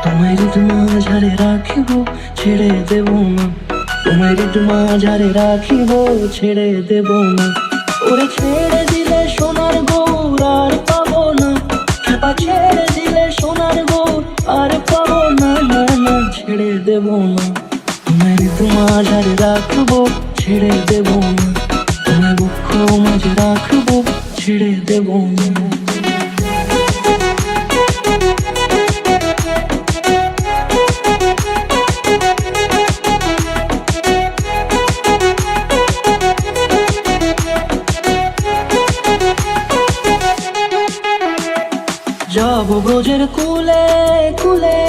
তোমায় মাঝারে রাখিব, ছেড়ে দেব না। তোমায় মাঝারে রাখিব, ছেড়ে দেব না। ওরে ছেড়ে দিলে সোনার গৌর আর পাবো না। খেপা ছেড়ে দিলে সোনার গৌর আর পাবো না, না না, ছেড়ে দেব না। তোমায় মাঝারে রাখবো, ছেড়ে দেব না। তোমায় বক্ষ মাঝে রাখবো, ছেড়ে দেব না। যাবো ব্রজের কুলে কুলে,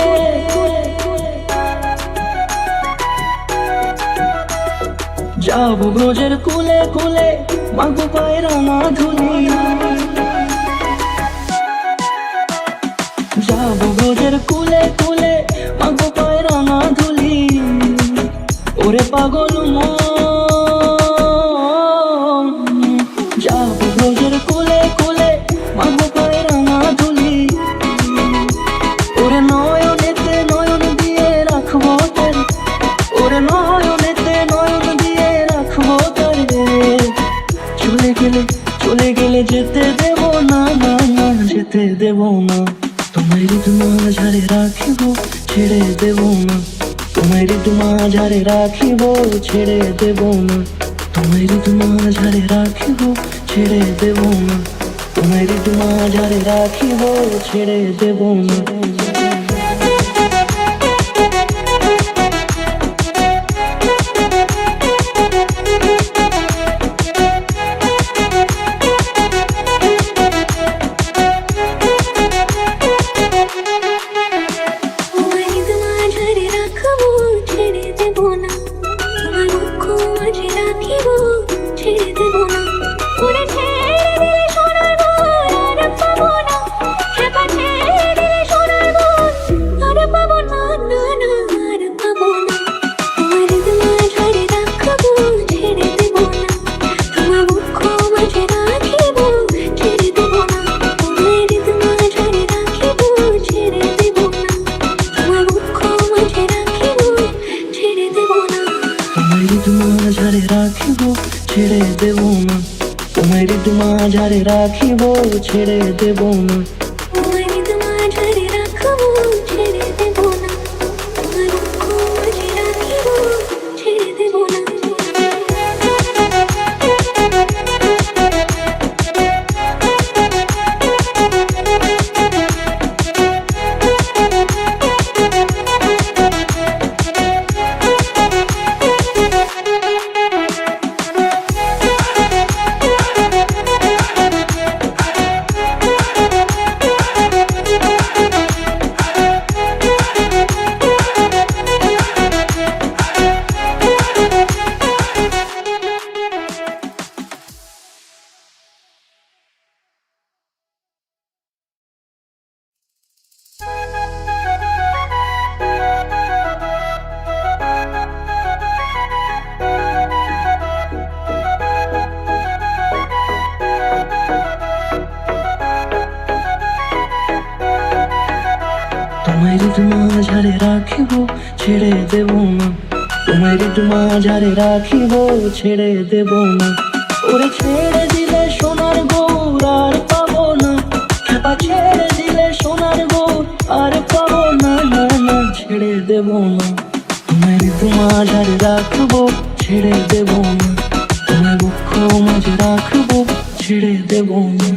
যাবো ব্রজের কুলে কুলে, মাগো পায়ের মাধুরী। যাবো ব্রজের কুলে কুলে, মাগো পায়ের মাধুরী। ওরে পাগল মন, যাবো ব্রজের কুলে কুলে, মাগো পায়ের মাধুরী। ওরে নয়নেতে নয়ন দিয়ে রাখবো তোর, ওরে নয়নেতে নয়ন দিয়ে রাখবো তোর। চলে গেলে চলে গেলে যেতে দেব না, না না, যেতে দেব না। তোমায় মাঝারে রাখিব, ছেড়ে দেব না। তোমায় মাঝারে রাখিব, ছেড়ে দেব না। তোমায় মাঝারে রাখিব, ছেড়ে দেব না। তোমায় মাঝারে রাখিব, ছেড়ে দেব না। মাঝারে রাখিব, ছেড়ে দেব না। তোমায় মাঝারে রাখিব, ছেড়ে দেব না। তোমায় মাঝারে রাখবো, ছেড়ে দেব না। তোমার বক্ষ মাঝে রাখিব, ছেড়ে দেব না। তোমায় মাঝারে রাখিব, ছেড়ে দেব না। তোমায় মাঝারে রাখিব, ছেড়ে দেব না। ওরে ছেড়ে দিলে সোনার গৌর আর পাবো না। খেপা ছেড়ে দিলে সোনার গৌর আর পাবো না, না না, ছেড়ে দেব না। তোমায় মাঝারে রাখবো, ছেড়ে দেব না। তোমায় বক্ষ মাঝে রাখবো, ছেড়ে দেব না।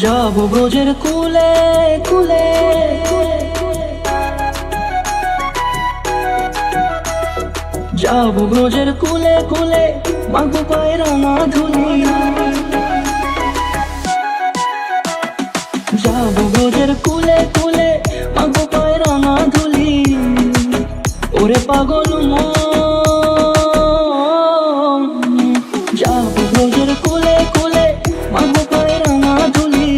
যাবো ব্রজের কুলে কুলে, যাবো ব্রজের কুলে কুলে, মাগো পায়ের মাধুরী। যাবো ব্রজের কুলে কুলে, মাগো পায়ের মাধুরী। ওরে পাগল মন, যাবো ব্রজের কুলে কুলে, মাগো পায়ের মাধুরী।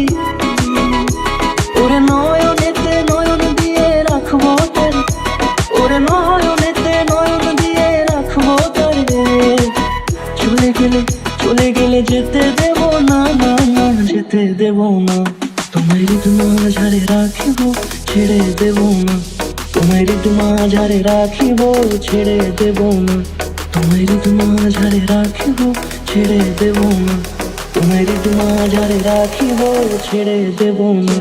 না না না, যেতে দেব না। তোমায় হৃদ মাঝারে রাখিব, ছেড়ে দেব না। তোমায় হৃদ মাঝারে রাখিব, ছেড়ে দেব না। তোমায় হৃদ মাঝারে রাখিব, ছেড়ে দেব না। তোমায় হৃদ মাঝারে রাখিব, ছেড়ে দেব না।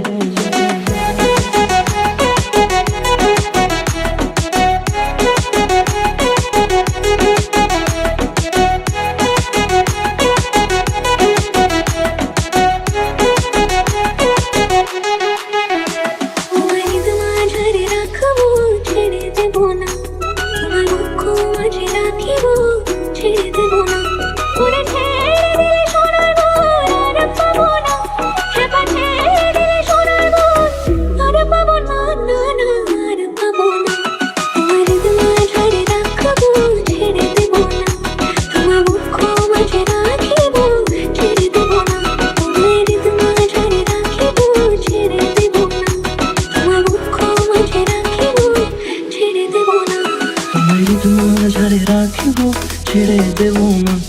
তোমায় হৃদ মাঝারে রাখিব, ছেড়ে দেব না।